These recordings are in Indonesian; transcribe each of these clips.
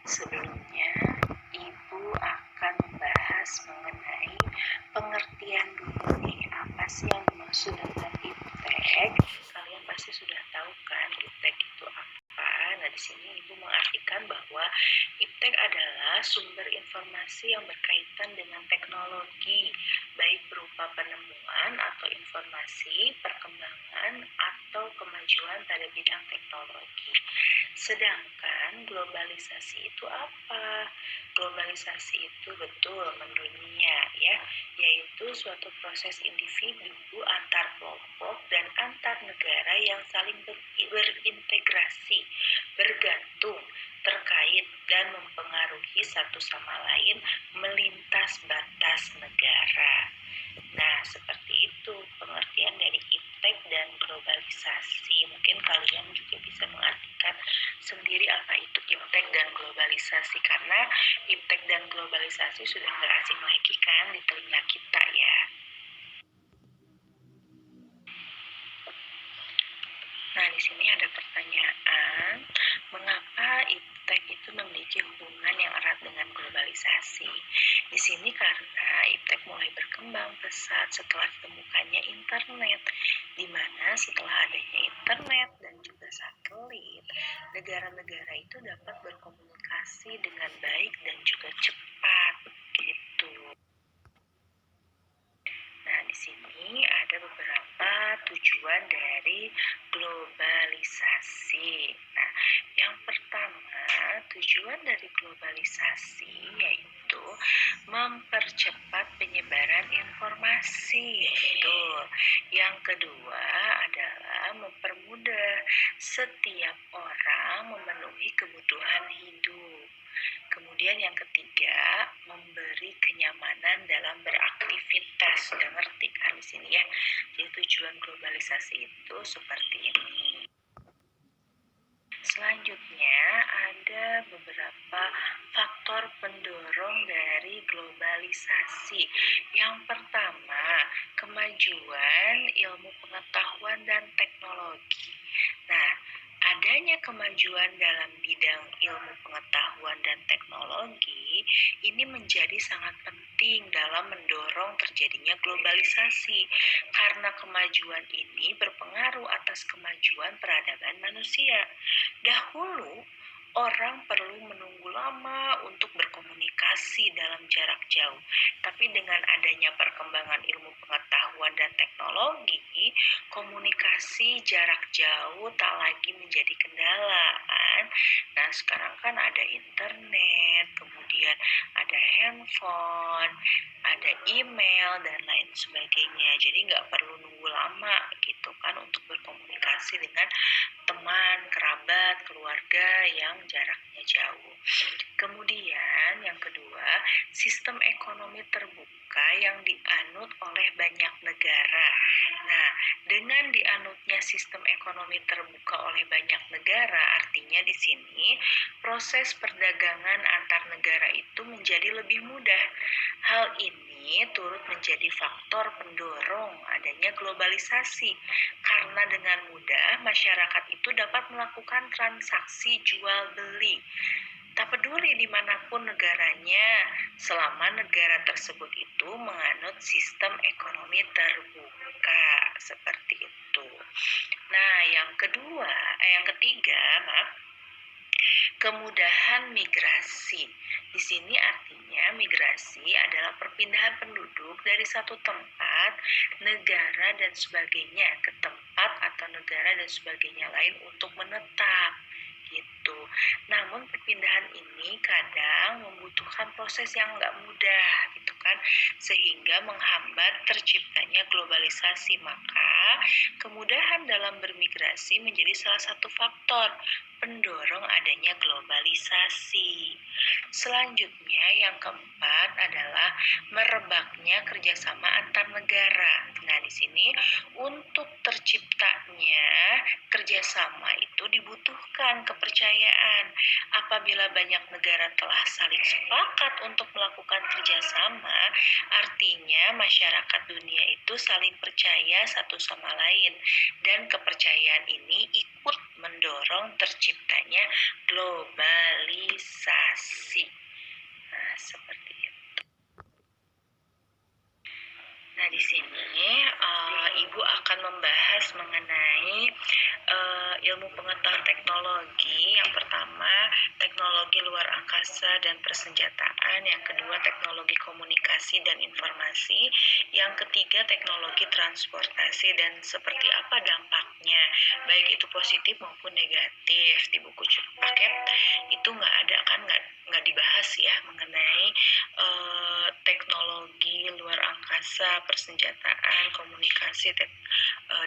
Sebelumnya, Ibu akan membahas mengenai pengertian dulu nih, apa sih yang dimaksud dengan iptek? Kalian pasti sudah tahu kan iptek itu apa? Nah, di sini Ibu mengartikan bahwa iptek adalah sumber informasi yang berkaitan dengan teknologi, baik berupa penemuan atau informasi, perkembangan, atau kemajuan pada bidang teknologi. Sedangkan globalisasi itu apa? Globalisasi itu betul mendunia ya, yaitu suatu proses individu antar kelompok dan antar negara yang saling berintegrasi, bergantung, terkait dan mempengaruhi satu sama lain melintas batas negara. Nah, seperti itu pengertian dari iptek dan globalisasi. Mungkin kalian juga bisa mengartikan sendiri apa itu iptek dan globalisasi, karena iptek dan globalisasi sudah nggak asing lagi kan di telinga kita ya. Nah, di sini ada pertanyaan, mengapa iptek itu memiliki hubungan yang erat dengan globalisasi? Di sini karena iptek mulai berkembang pesat setelah ditemukannya internet, di mana setelah adanya internet dan juga satelit, negara-negara itu dapat berkomunikasi dengan baik dan juga cepat gitu. Nah, di sini ada beberapa tujuan dari globalisasi. Nah, yang pertama, tujuan dari globalisasi yaitu mempercepat penyebaran informasi. Betul. Yang kedua adalah mempermudah setiap orang memenuhi kebutuhan hidup. Kemudian yang ketiga, memberi kenyamanan dalam beraktivitas. Sudah ngerti kan di sini ya? Jadi tujuan globalisasi itu seperti ini. Selanjutnya ada beberapa faktor pendorong dari globalisasi. Yang pertama, kemajuan ilmu pengetahuan dan teknologi. Nah, adanya kemajuan dalam bidang ilmu pengetahuan dan teknologi ini menjadi sangat penting dalam mendorong terjadinya globalisasi, karena kemajuan ini berpengaruh atas kemajuan peradaban manusia. Dahulu, orang perlu menunggu lama untuk berkomunikasi dalam jarak jauh. Tapi dengan adanya perkembangan ilmu pengetahuan dan teknologi, komunikasi jarak jauh tak lagi menjadi kendala kan. Nah, sekarang kan ada internet, kemudian ada handphone, ada email, dan lain sebagainya. Jadi nggak perlu nunggu lama gitu kan untuk berkomunikasi dengan teman, kerabat, keluarga yang jaraknya jauh. Kemudian yang kedua, sistem ekonomi terbuka yang dianut oleh banyak negara. Nah, dengan dianutnya sistem ekonomi terbuka oleh banyak negara, artinya di sini proses perdagangan antar negara itu menjadi lebih mudah. Hal ini turut menjadi faktor pendorong adanya globalisasi, karena dengan mudah masyarakat itu dapat melakukan transaksi jual beli. Tak peduli dimanapun negaranya, selama negara tersebut itu menganut sistem ekonomi terbuka seperti itu. Nah, yang ketiga, kemudahan migrasi. Di sini artinya migrasi adalah perpindahan penduduk dari satu tempat, negara dan sebagainya ke tempat atau negara dan sebagainya lain untuk menetap gitu. Namun perpindahan ini kadang membutuhkan proses yang nggak mudah gitu kan, sehingga menghambat terciptanya globalisasi. Maka kemudahan dalam bermigrasi menjadi salah satu faktor pendorong adanya globalisasi. Selanjutnya yang keempat adalah merebaknya kerjasama antar negara. Nah, di sini untuk terciptanya kerjasama itu dibutuhkan kepercayaan. Apabila banyak negara telah saling sepakat untuk melakukan kerjasama, artinya masyarakat dunia itu saling percaya satu sama lain, dan kepercayaan ini ikut mendorong terciptanya globalisasi. teknologi. Yang pertama, teknologi luar angkasa dan persenjataan. Yang kedua, teknologi komunikasi dan informasi. Yang ketiga, teknologi transportasi dan seperti apa dampaknya, baik itu positif maupun negatif. Di buku paket itu nggak dibahas ya mengenai teknologi luar angkasa, persenjataan, komunikasi,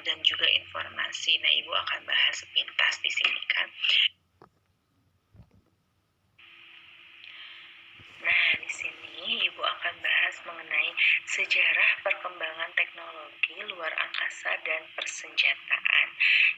dan juga informasi. Nah, Ibu akan bahas sepintas di sini kan. Nah, di sini Ibu akan bahas mengenai sejarah perkembangan teknologi luar angkasa dan persenjataan.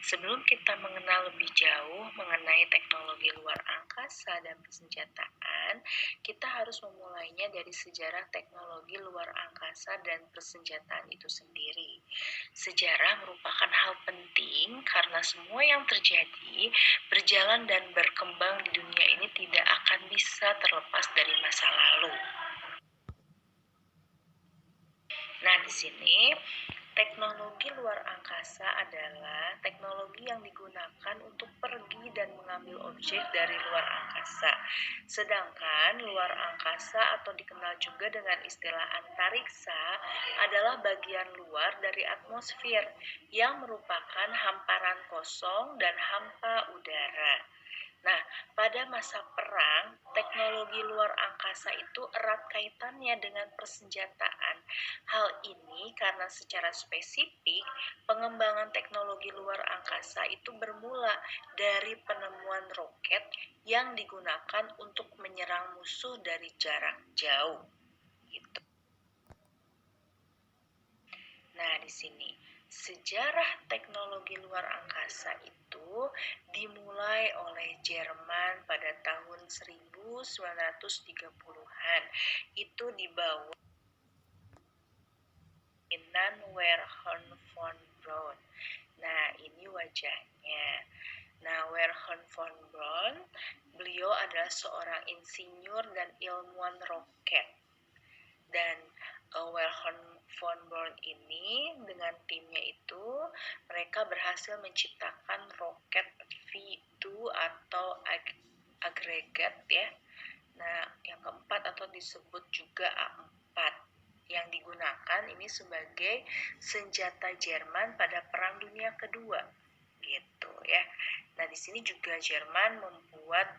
Sebelum kita mengenal lebih jauh mengenai teknologi luar angkasa dan persenjataan, kita harus memulainya dari sejarah teknologi luar angkasa dan persenjataan itu sendiri. Sejarah merupakan hal penting karena semua yang terjadi, berjalan dan berkembang di dunia ini tidak akan bisa terlepas dari masa lalu. Nah, di sini teknologi luar angkasa adalah teknologi yang digunakan untuk pergi dan mengambil objek dari luar angkasa. Sedangkan luar angkasa atau dikenal juga dengan istilah antariksa adalah bagian luar dari atmosfer yang merupakan hamparan kosong dan hampa udara. Nah, pada masa perang, teknologi luar angkasa itu erat kaitannya dengan persenjataan. Hal ini karena secara spesifik, pengembangan teknologi luar angkasa itu bermula dari penemuan roket yang digunakan untuk menyerang musuh dari jarak jauh. Gitu. Nah, di sini sejarah teknologi luar angkasa itu dimulai oleh Jerman pada tahun 1930-an. Itu di bawah pimpinan Wernher von Braun. Nah, ini wajahnya. Nah, Wernher von Braun, beliau adalah seorang insinyur dan ilmuwan roket. Dan Wernher von Braun ini dengan timnya itu mereka berhasil menciptakan roket V2 atau agregat ya. Nah, yang keempat atau disebut juga A4 yang digunakan ini sebagai senjata Jerman pada Perang Dunia Kedua gitu ya. Nah, di sini juga Jerman membuat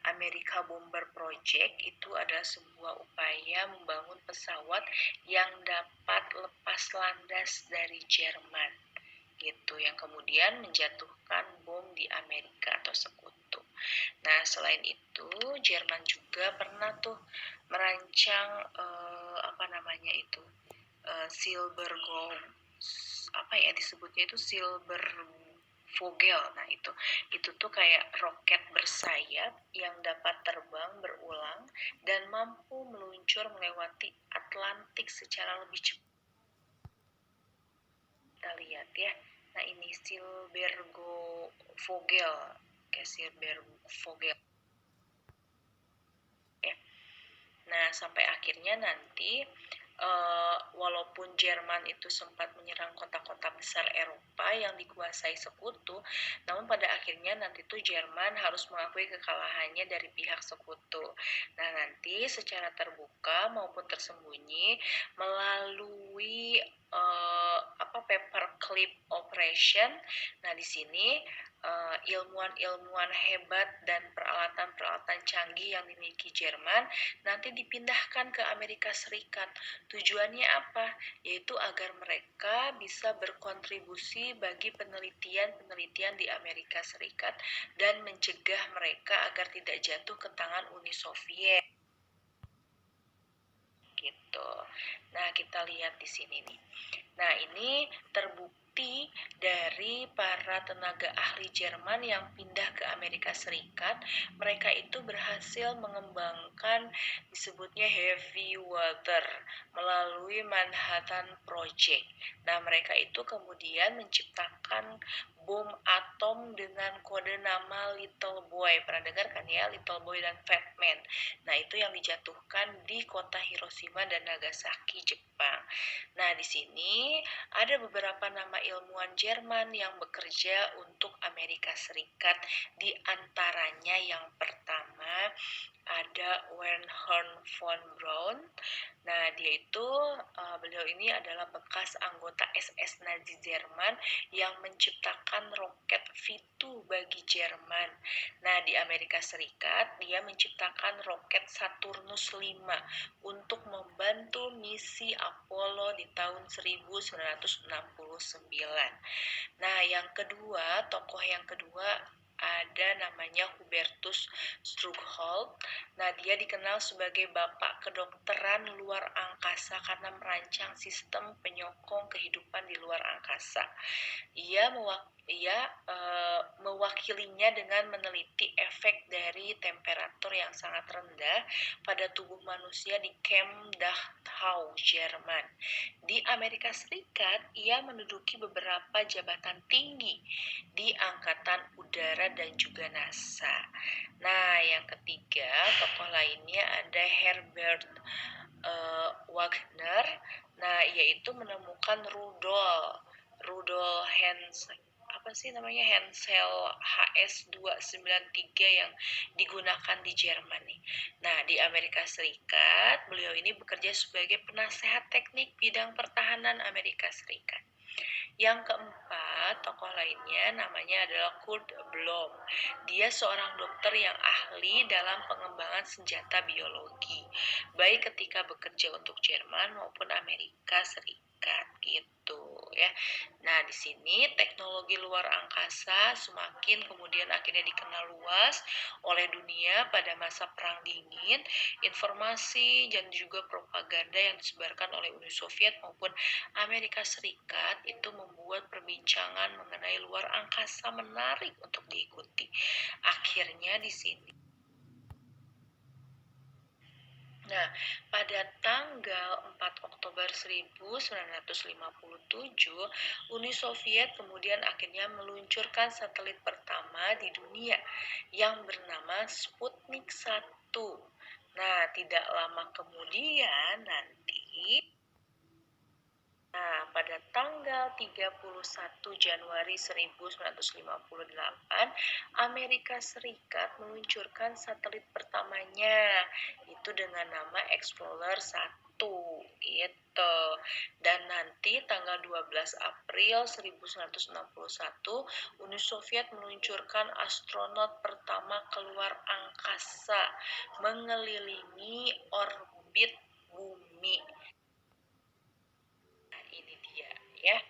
Amerika Bomber Project. Itu adalah sebuah upaya membangun pesawat yang dapat lepas landas dari Jerman gitu, yang kemudian menjatuhkan bom di Amerika atau sekutu. Nah, selain itu Jerman juga pernah tuh merancang silver gold, disebutnya itu silver Vogel. Nah, itu tuh kayak roket bersayap yang dapat terbang berulang dan mampu meluncur melewati Atlantik secara lebih cepat. Kita lihat ya. Nah, ini Silbergo Vogel. Silbergo Vogel. Ya. Nah, sampai akhirnya nanti walaupun Jerman itu sempat menyerang kota-kota besar Eropa yang dikuasai sekutu, namun pada akhirnya nanti tuh Jerman harus mengakui kekalahannya dari pihak sekutu. Nah, nanti secara terbuka maupun tersembunyi melalui paperclip operation. Nah, di sini ilmuwan-ilmuwan hebat dan peralatan-peralatan canggih yang dimiliki Jerman nanti dipindahkan ke Amerika Serikat. Tujuannya apa? Yaitu agar mereka bisa berkontribusi bagi penelitian-penelitian di Amerika Serikat dan mencegah mereka agar tidak jatuh ke tangan Uni Soviet. Gitu. Nah, kita lihat di sini nih. Nah, ini terbukti dari para tenaga ahli Jerman yang pindah ke Amerika Serikat. Mereka itu berhasil mengembangkan disebutnya heavy water melalui Manhattan Project. Nah, mereka itu kemudian menciptakan bom atom dengan kode nama Little Boy. Pernah dengar kan ya, Little Boy dan Fat Man. Nah, itu yang dijatuhkan di kota Hiroshima dan Nagasaki, Jepang. Nah, di sini ada beberapa nama ilmuwan Jerman yang bekerja untuk Amerika Serikat. Di antaranya yang pertama ada Wernher von Braun. Nah, beliau ini adalah bekas anggota SS Nazi Jerman yang menciptakan roket V2 bagi Jerman. Nah, di Amerika Serikat dia menciptakan roket Saturnus 5 untuk membantu misi Apollo di tahun 1969. Nah, tokoh yang kedua ada namanya Hubertus Strughold. Nah, dia dikenal sebagai bapak kedokteran luar angkasa karena merancang sistem penyokong kehidupan di luar angkasa. Ia mewakilinya dengan meneliti efek dari temperatur yang sangat rendah pada tubuh manusia di Camp Dachau, Jerman. Di Amerika Serikat, ia menduduki beberapa jabatan tinggi di Angkatan Udara dan juga NASA. Nah, yang ketiga, tokoh lainnya ada Herbert Wagner. Nah, yaitu menemukan Rudolf Hensel HS-293 yang digunakan di Jerman nih. Nah, di Amerika Serikat, beliau ini bekerja sebagai penasehat teknik bidang pertahanan Amerika Serikat. Yang keempat, tokoh lainnya namanya adalah Kurt Blom. Dia seorang dokter yang ahli dalam pengembangan senjata biologi, baik ketika bekerja untuk Jerman maupun Amerika Serikat gitu ya. Nah, di sini teknologi luar angkasa semakin kemudian akhirnya dikenal luas oleh dunia pada masa Perang Dingin. Informasi dan juga propaganda yang disebarkan oleh Uni Soviet maupun Amerika Serikat itu membuat perbincangan mengenai luar angkasa menarik untuk diikuti. Akhirnya di sini. Nah, pada tanggal 4 Oktober 1957, Uni Soviet kemudian akhirnya meluncurkan satelit pertama di dunia yang bernama Sputnik 1. Nah, tidak lama kemudian pada tanggal 31 Januari 1958, Amerika Serikat meluncurkan satelit pertamanya, itu dengan nama Explorer 1, gitu. Dan nanti tanggal 12 April 1961, Uni Soviet meluncurkan astronot pertama keluar angkasa, mengelilingi orbit bumi. Ini dia ya,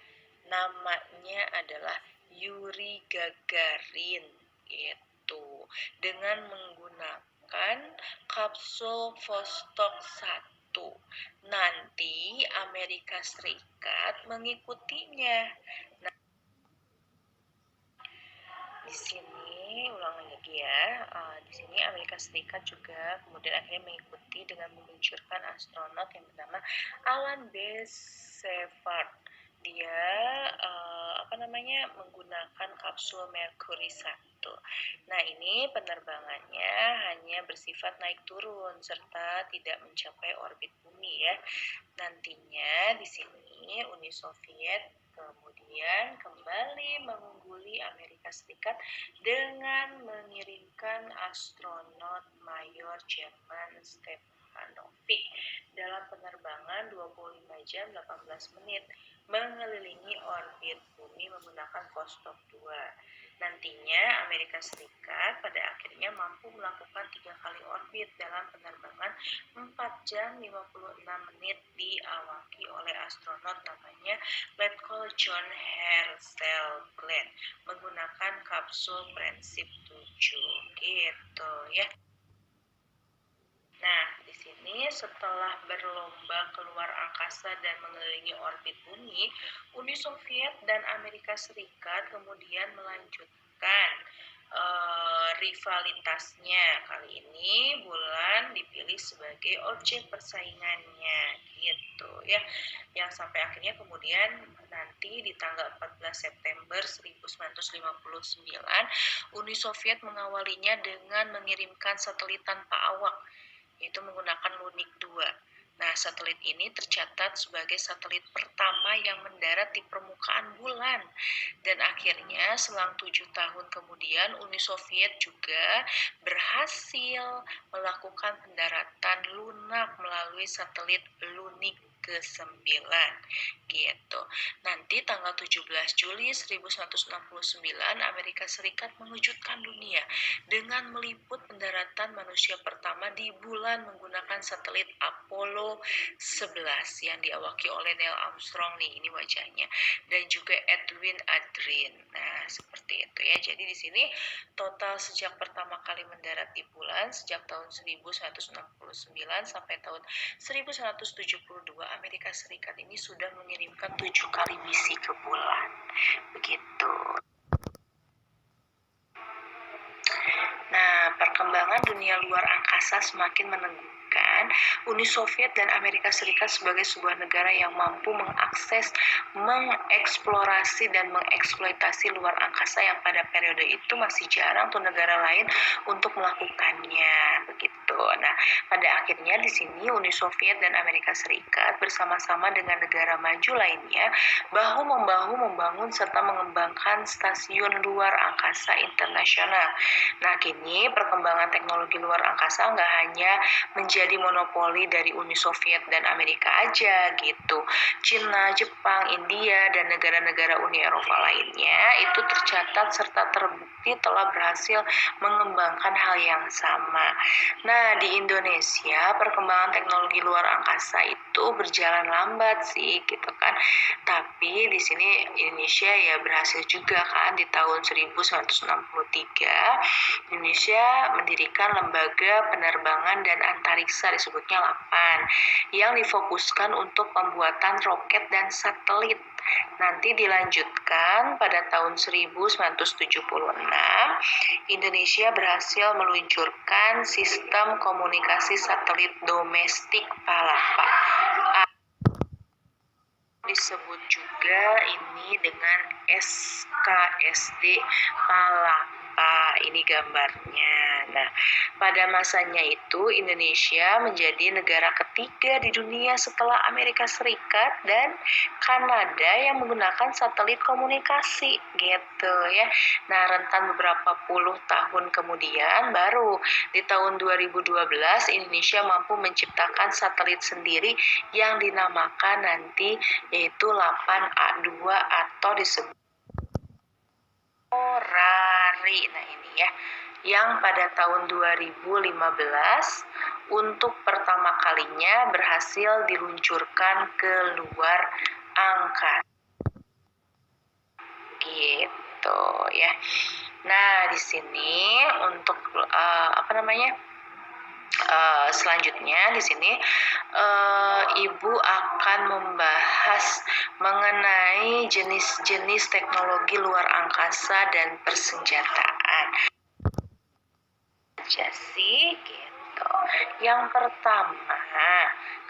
namanya adalah Yuri Gagarin gitu, dengan menggunakan kapsul Vostok 1. Nanti Amerika Serikat mengikutinya. Nah, di sini ulangan lagi ya. Di sini Amerika Serikat juga kemudian akhirnya mengikuti dengan meluncurkan astronot yang bernama Alan B. Shepard. Dia menggunakan kapsul Mercury 1. Nah, ini penerbangannya hanya bersifat naik turun serta tidak mencapai orbit bumi ya. Nantinya di sini Uni Soviet kemudian kembali mengungguli Amerika Serikat dengan mengirimkan astronot mayor Jerman Stefanovic dalam penerbangan 25 jam 18 menit mengelilingi orbit bumi menggunakan Vostok 2. Nantinya Amerika Serikat pada akhirnya mampu melakukan 3 kali orbit dalam penerbangan 4 jam 56 menit diawaki oleh astronot namanya Letko John Herschel Glenn menggunakan kapsul Friendship 7 gitu ya. Nah, di sini setelah berlomba keluar angkasa dan mengelilingi orbit bumi, Uni Soviet dan Amerika Serikat kemudian melanjutkan rivalitasnya. Kali ini bulan dipilih sebagai objek persaingannya gitu ya. Yang sampai akhirnya kemudian nanti di tanggal 14 September 1959 Uni Soviet mengawalinya dengan mengirimkan satelit tanpa awak, itu menggunakan Lunik 2. Nah, satelit ini tercatat sebagai satelit pertama yang mendarat di permukaan bulan. Dan akhirnya selang 7 tahun kemudian Uni Soviet juga berhasil melakukan pendaratan lunak melalui satelit Lunik ke-9 gitu. Nanti tanggal 17 Juli 1969 Amerika Serikat mengejutkan dunia dengan meliput pendaratan manusia pertama di bulan menggunakan satelit Apollo 11 yang diawaki oleh Neil Armstrong nih, ini wajahnya, dan juga Edwin Aldrin. Nah, seperti itu ya. Jadi di sini total sejak pertama kali mendarat di bulan sejak tahun 1969 sampai tahun 1972 Amerika Serikat ini sudah mengirimkan 7 kali misi ke bulan. Begitu. Nah, perkembangan dunia luar angkasa semakin menentukan Uni Soviet dan Amerika Serikat sebagai sebuah negara yang mampu mengakses, mengeksplorasi, dan mengeksploitasi luar angkasa yang pada periode itu masih jarang tuh negara lain untuk melakukannya. Begitu. Nah, pada akhirnya di sini Uni Soviet dan Amerika Serikat bersama-sama dengan negara maju lainnya bahu-membahu membangun serta mengembangkan stasiun luar angkasa internasional. Nah, kini perkembangan teknologi luar angkasa nggak hanya menjadi monopoli dari Uni Soviet dan Amerika aja gitu. Cina, Jepang, India, dan negara-negara Uni Eropa lainnya itu tercatat serta terbukti telah berhasil mengembangkan hal yang sama. Nah, di Indonesia perkembangan teknologi luar angkasa itu berjalan lambat sih gitu kan. Tapi di sini Indonesia ya berhasil juga kan. Di tahun 1963 Indonesia mendirikan lembaga penerbangan dan antariksa, disebutnya LAPAN, yang difokuskan untuk pembuatan roket dan satelit. Nanti dilanjutkan pada tahun 1976 Indonesia berhasil meluncurkan sistem komunikasi satelit domestik PALAPA. Disebut juga ini dengan SKSD PALAPA. Ini gambarnya. Nah, pada masanya itu Indonesia menjadi negara ketiga di dunia setelah Amerika Serikat dan Kanada yang menggunakan satelit komunikasi gitu ya. Nah, rentan beberapa puluh tahun kemudian baru di tahun 2012 Indonesia mampu menciptakan satelit sendiri yang dinamakan nanti yaitu 8A2 atau disebut Orari. Nah, ini ya, yang pada tahun 2015 untuk pertama kalinya berhasil diluncurkan ke luar angkasa. Gitu ya. Nah, di sini untuk selanjutnya di sini Ibu akan membahas mengenai jenis-jenis teknologi luar angkasa dan persenjataan. Aja sih gitu. Yang pertama,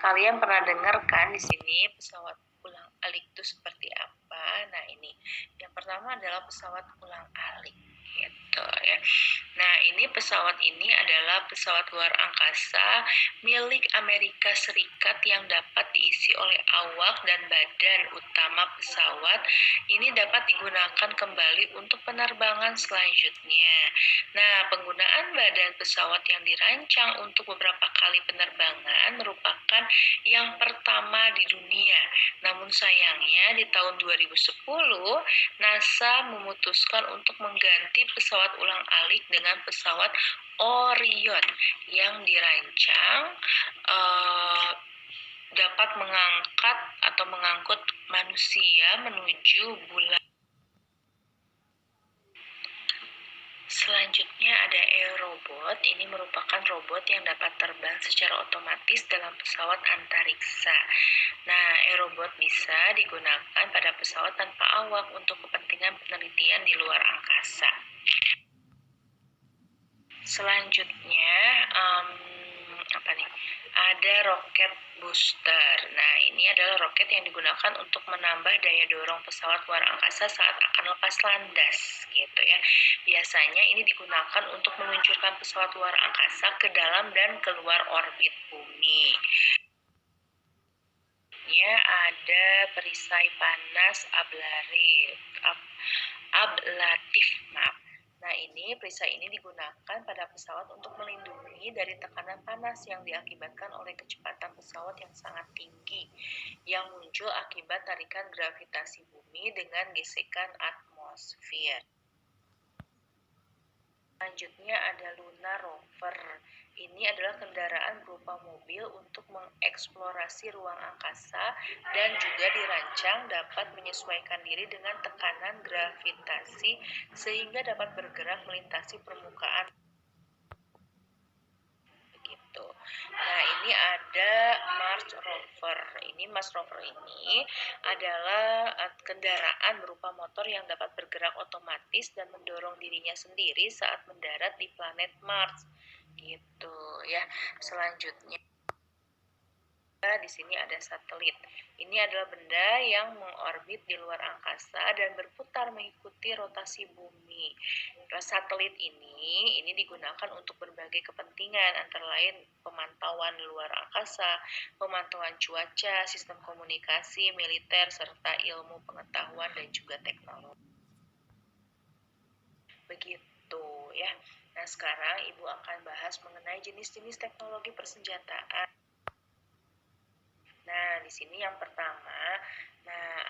kalian pernah dengar kan di sini pesawat ulang-alik itu seperti apa? Nah, ini yang pertama adalah pesawat ulang-alik gitu ya. Nah, ini pesawat ini adalah pesawat luar angkasa milik Amerika Serikat yang dapat diisi oleh awak dan badan utama pesawat. Ini dapat digunakan kembali untuk penerbangan selanjutnya. Nah, penggunaan badan pesawat yang dirancang untuk beberapa kali penerbangan merupakan yang pertama di dunia. Namun sayangnya di tahun 2010 NASA memutuskan untuk mengganti pesawat ulang-alik dengan pesawat Orion yang dirancang dapat mengangkat atau mengangkut manusia menuju bulan. Selanjutnya ada Aerobot. Ini merupakan robot yang dapat terbang secara otomatis dalam pesawat antariksa. Nah, Aerobot bisa digunakan pada pesawat tanpa awak untuk kepentingan penelitian di luar angkasa. Selanjutnya ada roket booster. Nah, ini adalah roket yang digunakan untuk menambah daya dorong pesawat luar angkasa saat akan lepas landas gitu ya. Biasanya ini digunakan untuk meluncurkan pesawat luar angkasa ke dalam dan keluar orbit bumi. Selanjutnya ada perisai panas ablatif. Maaf. Nah, perisai ini digunakan pada pesawat untuk melindungi dari tekanan panas yang diakibatkan oleh kecepatan pesawat yang sangat tinggi yang muncul akibat tarikan gravitasi bumi dengan gesekan atmosfer. Selanjutnya ada Lunar Rover. Ini adalah kendaraan berupa mobil untuk mengeksplorasi ruang angkasa dan juga dirancang dapat menyesuaikan diri dengan tekanan gravitasi sehingga dapat bergerak melintasi permukaan. Begitu. Nah, ini ada Mars Rover ini adalah kendaraan berupa motor yang dapat bergerak otomatis dan mendorong dirinya sendiri saat mendarat di planet Mars. Gitu ya. Selanjutnya di sini ada satelit. Ini adalah benda yang mengorbit di luar angkasa dan berputar mengikuti rotasi bumi. Satelit ini digunakan untuk berbagai kepentingan, antara lain pemantauan luar angkasa, pemantauan cuaca, sistem komunikasi, militer, serta ilmu pengetahuan dan juga teknologi. Begitu ya. Nah, sekarang Ibu akan bahas mengenai jenis-jenis teknologi persenjataan. Nah, di sini yang pertama,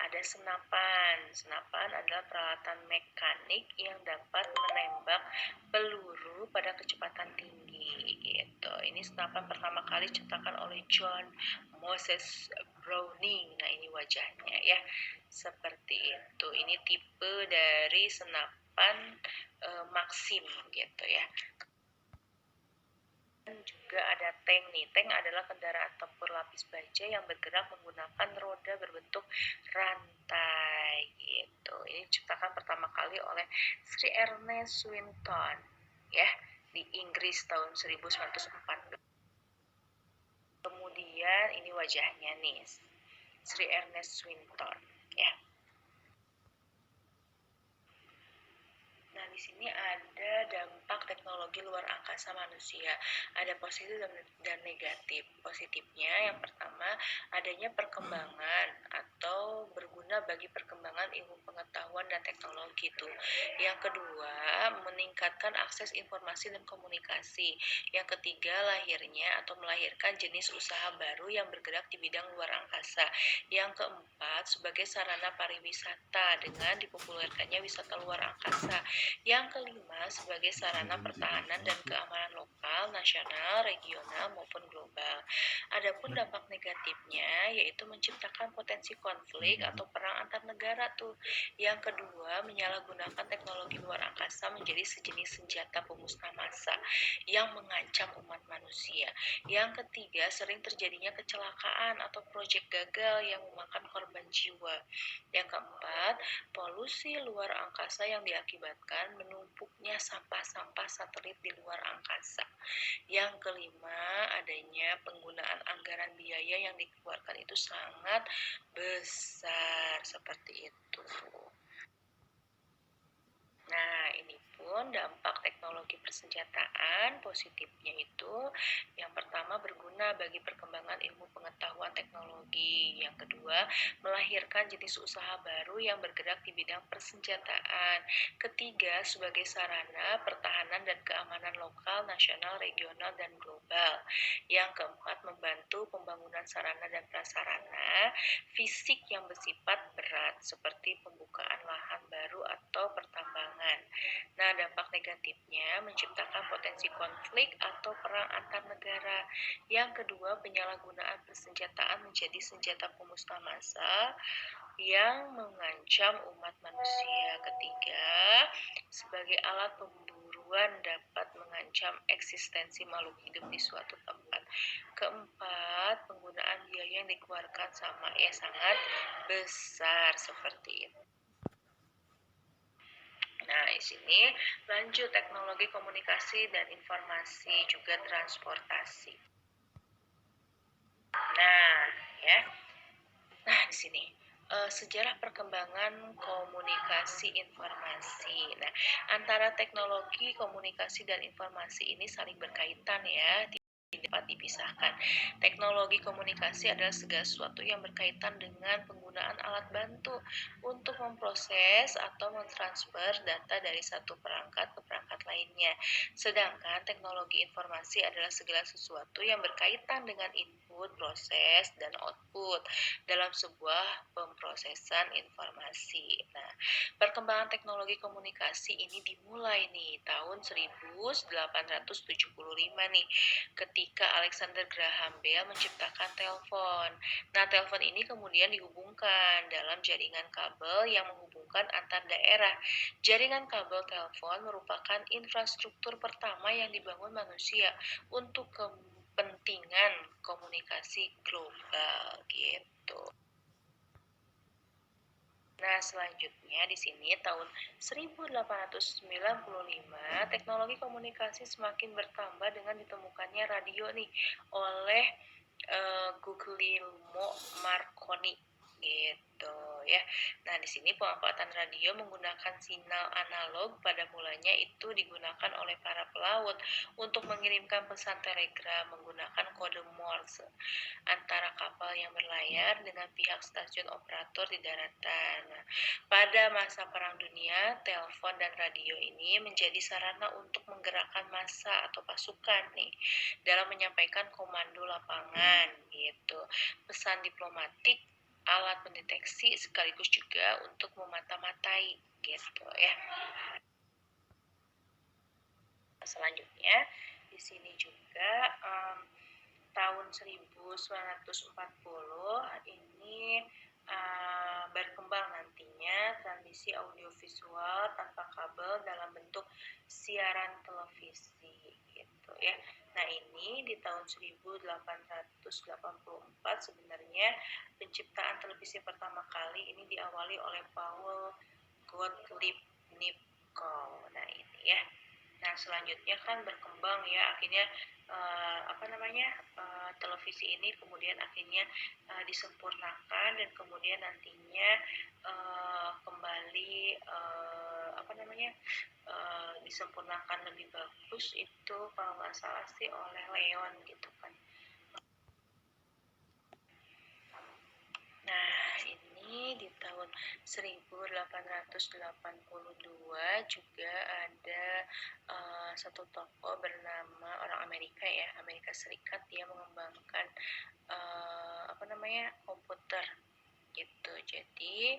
ada senapan. Senapan adalah peralatan mekanik yang dapat menembak peluru pada kecepatan tinggi. Gitu. Ini senapan pertama kali diciptakan oleh John Moses Browning. Nah, ini wajahnya ya. Seperti itu. Ini tipe dari senapan Maxim gitu ya. Juga ada tank nih. Tank adalah kendaraan tempur lapis baja yang bergerak menggunakan roda berbentuk rantai gitu. Ini diciptakan pertama kali oleh Sir Ernest Swinton ya di Inggris tahun 1914. Kemudian ini wajahnya nih. Sir Ernest Swinton ya. Nah, di sini ada dampak teknologi luar angkasa manusia. Ada positif dan negatif. Positifnya yang pertama, adanya perkembangan atau berguna bagi perkembangan ilmu pengetahuan dan teknologi itu. Yang kedua, meningkatkan akses informasi dan komunikasi. Yang ketiga, melahirkan jenis usaha baru yang bergerak di bidang luar angkasa. Yang keempat, sebagai sarana pariwisata dengan dipopulerkannya wisata luar angkasa. Yang kelima, sebagai sarana pertahanan dan keamanan lokal, nasional, regional, maupun global. Adapun dampak negatifnya yaitu menciptakan potensi konflik atau perang antar negara tuh. Yang kedua, menyalahgunakan teknologi luar angkasa menjadi sejenis senjata pemusnah massa yang mengancam umat manusia. Yang ketiga, sering terjadinya kecelakaan atau proyek gagal yang memakan korban jiwa. Yang keempat, polusi luar angkasa yang diakibatkan menumpuknya sampah-sampah satelit di luar angkasa. Yang kelima, adanya penggunaan anggaran biaya yang dikeluarkan itu sangat besar seperti itu. Nah, ini pun dampak teknologi persenjataan. Positifnya itu yang pertama, berguna bagi perkembangan ilmu pengetahuan teknologi. Yang kedua, melahirkan jenis usaha baru yang bergerak di bidang persenjataan. Ketiga, sebagai sarana pertahanan dan keamanan lokal, nasional, regional, dan global. Yang keempat, membantu pembangunan sarana dan prasarana fisik yang bersifat berat seperti pembukaan lahan baru atau pertambangan. Nah, dampak negatifnya menciptakan potensi konflik atau perang antar negara. Yang kedua, penyalahgunaan persenjataan menjadi senjata pemusnah massa yang mengancam umat manusia. Ketiga, sebagai alat pemburuan dapat mengancam eksistensi makhluk hidup di suatu tempat. Keempat, penggunaan biaya yang dikeluarkan sangat besar seperti itu. Nah, di sini lanjut teknologi komunikasi dan informasi juga transportasi. Nah, ya. Nah, di sini sejarah perkembangan komunikasi informasi. Nah, antara teknologi komunikasi dan informasi ini saling berkaitan ya. dapat dipisahkan. Teknologi komunikasi adalah segala sesuatu yang berkaitan dengan penggunaan alat bantu untuk memproses atau mentransfer data dari satu perangkat ke perangkat lainnya. Sedangkan teknologi informasi adalah segala sesuatu yang berkaitan dengan input, proses, dan output dalam sebuah pemrosesan informasi. Nah, perkembangan teknologi komunikasi ini dimulai nih tahun 1875 nih ketika Alexander Graham Bell menciptakan telepon. Nah, telepon ini kemudian dihubungkan dalam jaringan kabel yang menghubungkan antar daerah. Jaringan kabel telepon merupakan infrastruktur pertama yang dibangun manusia untuk kepentingan komunikasi global gitu. Nah, selanjutnya di sini tahun 1895 teknologi komunikasi semakin bertambah dengan ditemukannya radio nih oleh Guglielmo Marconi gitu ya. Nah, di sini pemanfaatan radio menggunakan sinyal analog pada mulanya itu digunakan oleh para pelaut untuk mengirimkan pesan telegram menggunakan kode Morse antara kapal yang berlayar dengan pihak stasiun operator di daratan. Nah, pada masa Perang Dunia, telepon dan radio ini menjadi sarana untuk menggerakkan massa atau pasukan nih dalam menyampaikan komando lapangan gitu. Pesan diplomatik, alat pendeteksi sekaligus juga untuk memata-matai gitu ya. Selanjutnya di sini juga tahun 1940 ini berkembang nantinya transmisi audiovisual tanpa kabel dalam bentuk siaran televisi gitu ya. Nah, ini di tahun 1884 sebenarnya penciptaan televisi pertama kali ini diawali oleh Paul Gottlieb Nipkow. Nah, ini ya. Nah, selanjutnya kan berkembang ya akhirnya televisi ini kemudian akhirnya disempurnakan dan kemudian nantinya kembali disempurnakan lebih bagus itu kalau nggak salah sih oleh Leon gitu kan. Nah, ini di tahun 1882 juga ada satu tokoh bernama orang Amerika ya, Amerika Serikat, dia mengembangkan komputer gitu. Jadi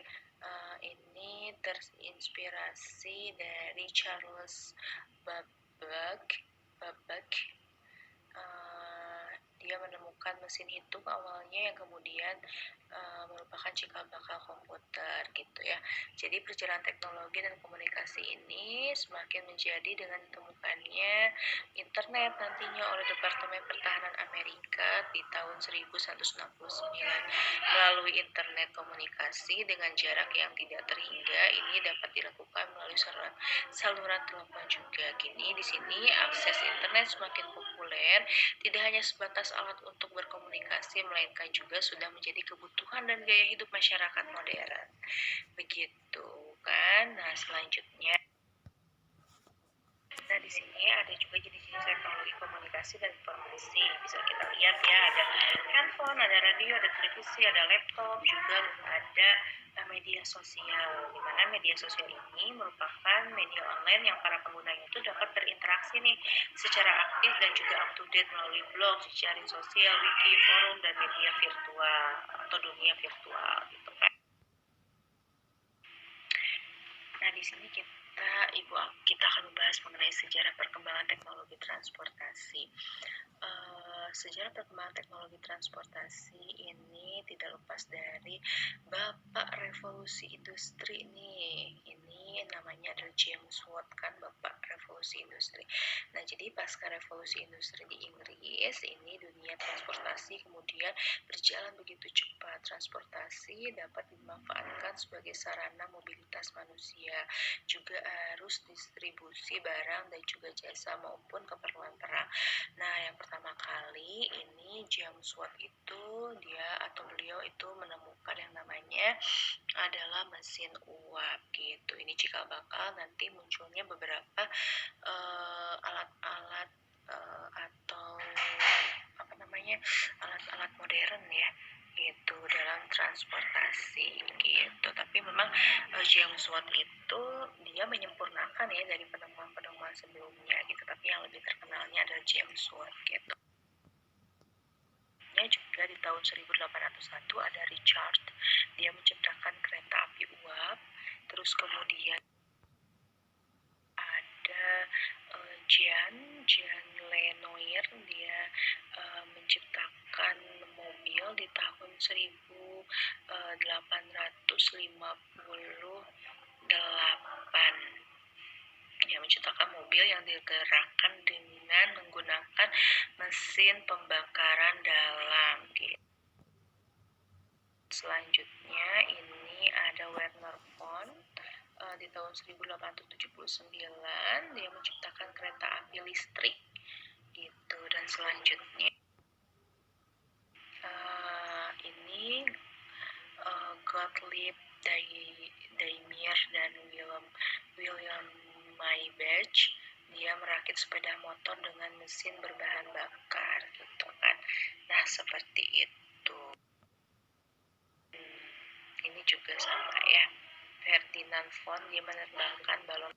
ini terinspirasi dari Charles Babbage. Dia menemukan mesin hitung awalnya yang kemudian merupakan cikal bakal komputer gitu ya. Jadi perjalanan teknologi dan komunikasi ini semakin menjadi dengan ditemukannya internet nantinya oleh Departemen Pertahanan Amerika di tahun 1969. Melalui internet komunikasi dengan jarak yang tidak terhingga ini dapat dilakukan melalui saluran telepon juga. Kini di sini akses internet semakin populer, tidak hanya sebatas alat untuk berkomunikasi, melainkan juga sudah menjadi kebutuhan dan gaya hidup masyarakat modern. Begitu kan? Nah, selanjutnya di sini ada juga jenis-jenis teknologi komunikasi dan informasi. Bisa kita lihat ya, ada handphone, ada radio, ada televisi, ada laptop, juga ada media sosial. Di mana media sosial ini merupakan media online yang para penggunanya itu dapat berinteraksi nih secara aktif dan juga up to date melalui blog, jejaring sosial, wiki, forum, dan media virtual atau dunia virtual gitu kan. Nah, di sini kita akan membahas mengenai sejarah perkembangan teknologi transportasi. Sejarah perkembangan teknologi transportasi ini tidak lepas dari Bapak Revolusi Industri nih. Ini namanya adalah James Watt kan, Bapak Revolusi Industri. Nah, jadi pasca Revolusi Industri di Inggris, ini dunia transportasi kemudian berjalan begitu cepat. Transportasi dapat dimanfaatkan sebagai sarana mobilitas manusia, juga arus distribusi barang dan juga jasa maupun keperluan perang. Nah, yang pertama kali ini James Watt itu beliau itu menemukan yang namanya adalah mesin uap gitu. Ini cikal bakal nanti munculnya beberapa alat-alat atau alat-alat modern ya gitu dalam transportasi gitu. Tapi memang James Watt itu dia menyempurnakan ya dari penemuan-penemuan sebelumnya gitu, tapi yang lebih terkenalnya adalah James Watt gitu. Juga di tahun 1801 ada Richard, dia menciptakan kereta api uap. Terus kemudian ada Jean Lenoir, dia menciptakan mobil di tahun 1858. Dia menciptakan mobil yang digerakkan dengan menggunakan mesin pembakaran dalam gitu. Selanjutnya ini ada Werner von di tahun 1879 dia menciptakan kereta api listrik gitu. Dan selanjutnya ini Gottlieb Daimler dan William Maybach, dia merakit sepeda motor dengan mesin berbahan bakar gitu kan. Nah seperti itu. Ini juga sama ya, Ferdinand von, dia menerbangkan balon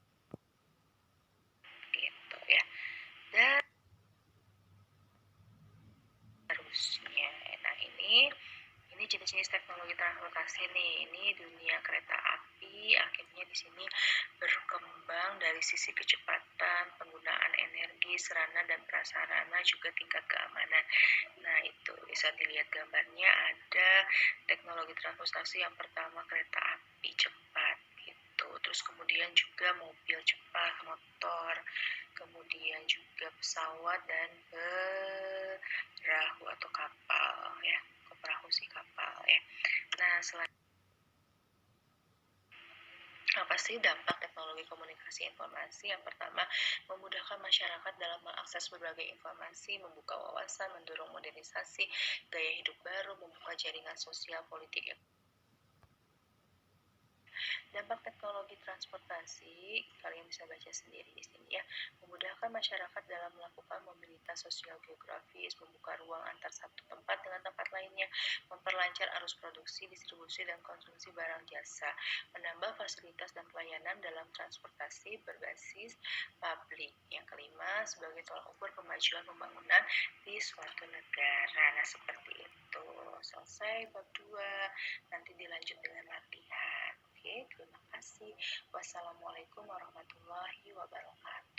gitu ya. Dan harusnya nah ini jenis-jenis teknologi transportasi nih. Ini dunia kereta api akhirnya di sini berkembang dari sisi kecepatan, penggunaan energi, sarana dan prasarana, juga tingkat keamanan. Nah itu bisa dilihat gambarnya, ada teknologi transportasi yang pertama kereta api cepat gitu, terus kemudian juga mobil cepat, motor, kemudian juga pesawat dan perahu atau kapal ya, perahu si kapal ya. Nah apa sih dampak teknologi komunikasi informasi? Yang pertama, memudahkan masyarakat dalam mengakses berbagai informasi, membuka wawasan, mendorong modernisasi, gaya hidup baru, membuka jaringan sosial, politik. Dampak teknologi transportasi, kalian bisa baca sendiri di sini ya. Memudahkan masyarakat dalam melakukan mobilitas sosial geografis, membuka ruang antar satu tempat dengan tempat lainnya, memperlancar arus produksi, distribusi, dan konsumsi barang jasa, menambah fasilitas dan pelayanan dalam transportasi berbasis publik. Yang kelima, sebagai tolak ukur kemajuan pembangunan di suatu negara. Nah, seperti itu. Selesai bab 2, nanti dilanjut dengan latihan. Oke, terima kasih. Wassalamualaikum warahmatullahi wabarakatuh.